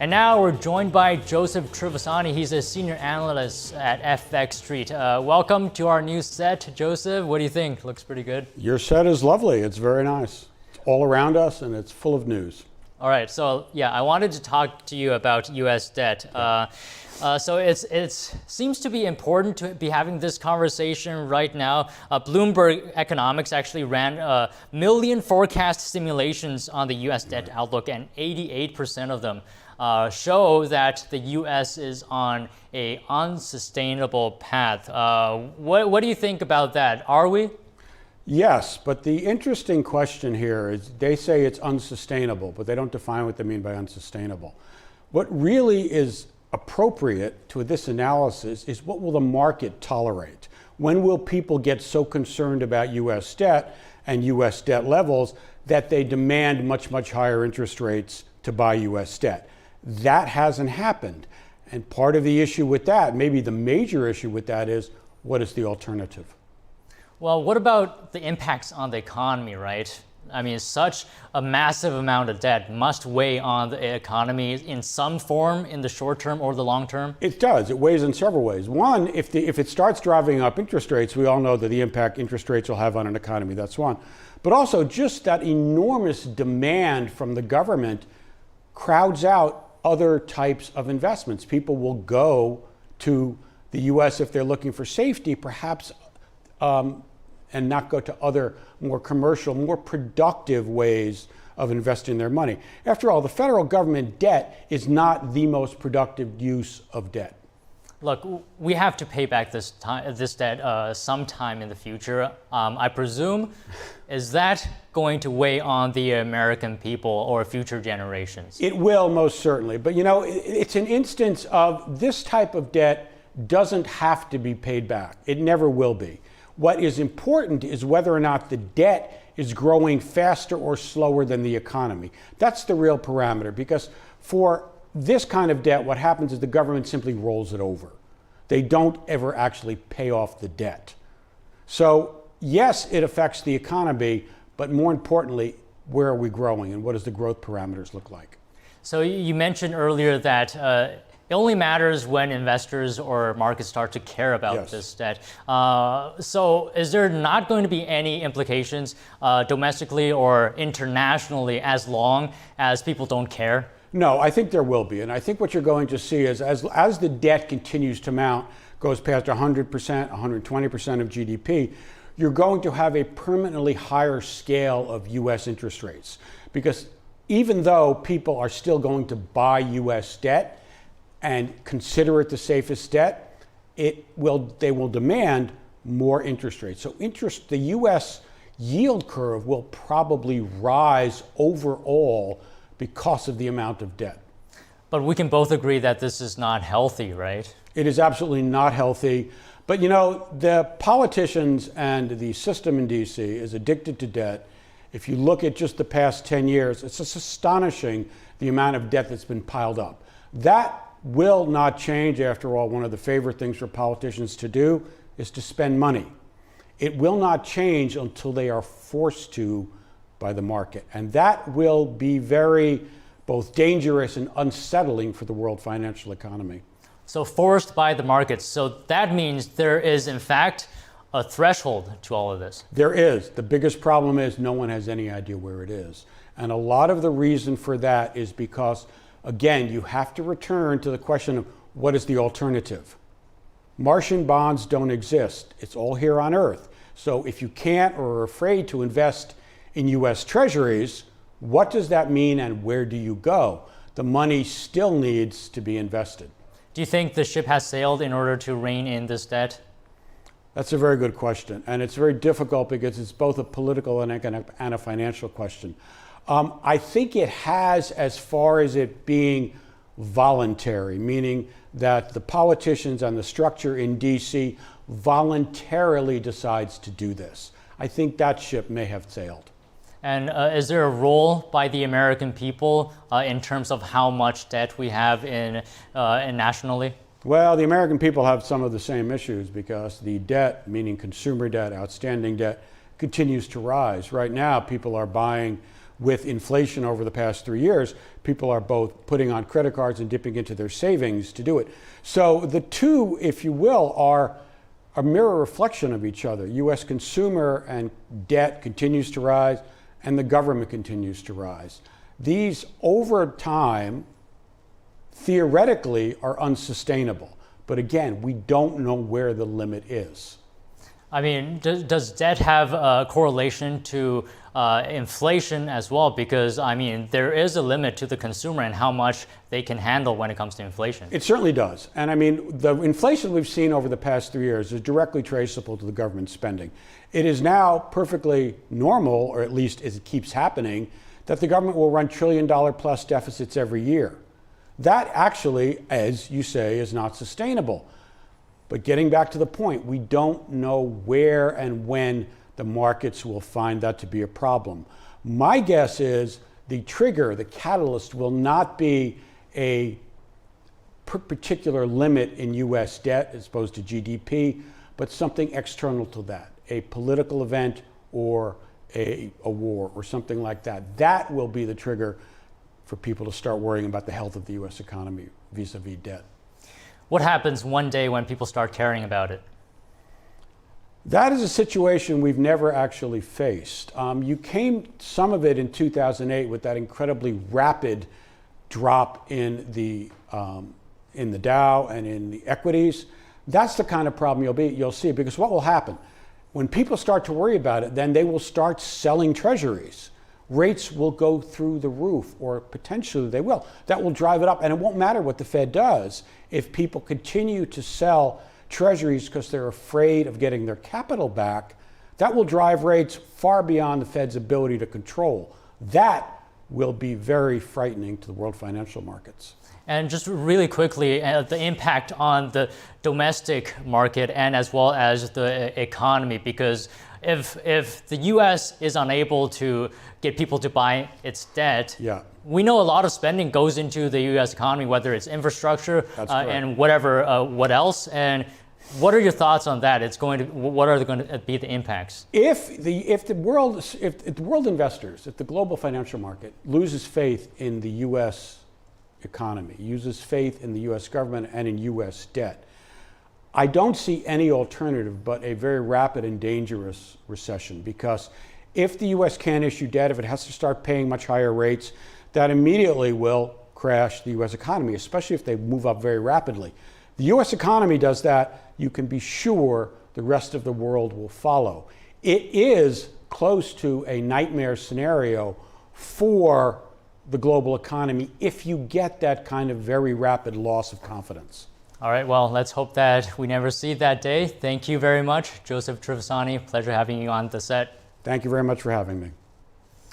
And now we're joined by Joseph Trevisani. He's a senior analyst at FX Street. Welcome to our new set, Joseph. What do you think? Looks pretty good. Your set is lovely. It's very nice. It's all around us and it's full of news. All right, so yeah, I wanted to talk to you about U.S. debt. So it seems to be important to be having this conversation right now. Bloomberg Economics actually ran a million forecast simulations on the U.S. debt outlook, and 88% of them show that the U.S. is on a unsustainable path. What do you think about that? Are we? Yes, but the interesting question here is they say it's unsustainable, but they don't define what they mean by unsustainable. What really is appropriate to this analysis is what will the market tolerate? When will people get so concerned about U.S. debt and U.S. debt levels that they demand much, much higher interest rates to buy U.S. debt? That hasn't happened. And part of the issue with that, maybe the major issue with that, is what is the alternative? Well, what about the impacts on the economy, right? I mean, such a massive amount of debt must weigh on the economy in some form in the short term or the long term? It does. It weighs in several ways. One, if it starts driving up interest rates, we all know that the impact interest rates will have on an economy. That's one. But also just that enormous demand from the government crowds out other types of investments. People will go to the U.S. if they're looking for safety, perhaps, and not go to other more commercial, more productive ways of investing their money. After all, the federal government debt is not the most productive use of debt. Look, we have to pay back this debt sometime in the future, I presume. Is that going to weigh on the American people or future generations? It will, most certainly. But you know, it's an instance of this type of debt doesn't have to be paid back. It never will be. What is important is whether or not the debt is growing faster or slower than the economy. That's the real parameter, because for this kind of debt, what happens is the government simply rolls it over. They don't ever actually pay off the debt. So yes, it affects the economy, but more importantly, where are we growing and what does the growth parameters look like? So you mentioned earlier that it only matters when investors or markets start to care about this debt. So is there not going to be any implications domestically or internationally as long as people don't care? No, I think there will be. And I think what you're going to see is as the debt continues to mount, goes past 100%, 120% of GDP, you're going to have a permanently higher scale of U.S. interest rates. Because even though people are still going to buy U.S. debt, and consider it the safest debt, they will demand more interest rates. So the U.S. yield curve will probably rise overall because of the amount of debt. But we can both agree that this is not healthy, right? It is absolutely not healthy. But you know, the politicians and the system in D.C. is addicted to debt. If you look at just the past 10 years, it's just astonishing the amount of debt that's been piled up. That will not change. After all, one of the favorite things for politicians to do is to spend money. It will not change until they are forced to by the market. And that will be very both dangerous and unsettling for the world financial economy. So forced by the markets. So that means there is, in fact, a threshold to all of this. There is. The biggest problem is no one has any idea where it is. And a lot of the reason for that is because, again, you have to return to the question of what is the alternative? Martian bonds don't exist. It's all here on Earth. So if you can't or are afraid to invest in U.S. Treasuries, what does that mean and where do you go? The money still needs to be invested. Do you think the ship has sailed in order to rein in this debt? That's a very good question. And it's very difficult because it's both a political and a financial question. I think it has, as far as it being voluntary, meaning that the politicians and the structure in D.C. voluntarily decides to do this. I think that ship may have sailed. And is there a role by the American people in terms of how much debt we have in nationally? Well, the American people have some of the same issues because the debt, meaning consumer debt, outstanding debt, continues to rise. Right now, people are buying with inflation over the past 3 years, people are both putting on credit cards and dipping into their savings to do it. So the two, if you will, are a mirror reflection of each other. U.S. consumer and debt continues to rise, and the government continues to rise. These, over time, theoretically are unsustainable. But again, we don't know where the limit is. I mean, does debt have a correlation to inflation as well? Because, I mean, there is a limit to the consumer and how much they can handle when it comes to inflation. It certainly does. And I mean, the inflation we've seen over the past 3 years is directly traceable to the government spending. It is now perfectly normal, or at least as it keeps happening, that the government will run trillion-dollar-plus deficits every year. That actually, as you say, is not sustainable. But getting back to the point, we don't know where and when the markets will find that to be a problem. My guess is the trigger, the catalyst, will not be a particular limit in U.S. debt as opposed to GDP, but something external to that, a political event or a war or something like that. That will be the trigger for people to start worrying about the health of the U.S. economy vis-a-vis debt. What happens one day when people start caring about it? That is a situation we've never actually faced. You came some of it in 2008 with that incredibly rapid drop in the Dow and in the equities. That's the kind of problem you'll see, because what will happen when people start to worry about it? Then they will start selling treasuries. Rates will go through the roof, or potentially they will. That will drive it up, and it won't matter what the Fed does if people continue to sell treasuries because they're afraid of getting their capital back. That will drive rates far beyond the Fed's ability to control. That will be very frightening to the world financial markets. And just really quickly, the impact on the domestic market and as well as the economy, because if the U.S. is unable to get people to buy its debt, we know a lot of spending goes into the U.S. economy, whether it's infrastructure and whatever, what else. And what are your thoughts on that? What are going to be the impacts? If the world investors, if the global financial market loses faith in the U.S. economy, uses faith in the U.S. government and in U.S. debt, I don't see any alternative but a very rapid and dangerous recession, because if the U.S. can't issue debt, if it has to start paying much higher rates, that immediately will crash the U.S. economy, especially if they move up very rapidly. The U.S. economy does that, you can be sure the rest of the world will follow. It is close to a nightmare scenario for the global economy if you get that kind of very rapid loss of confidence. All right, well, let's hope that we never see that day. Thank you very much, Joseph Trevisani. Pleasure having you on the set. Thank you very much for having me.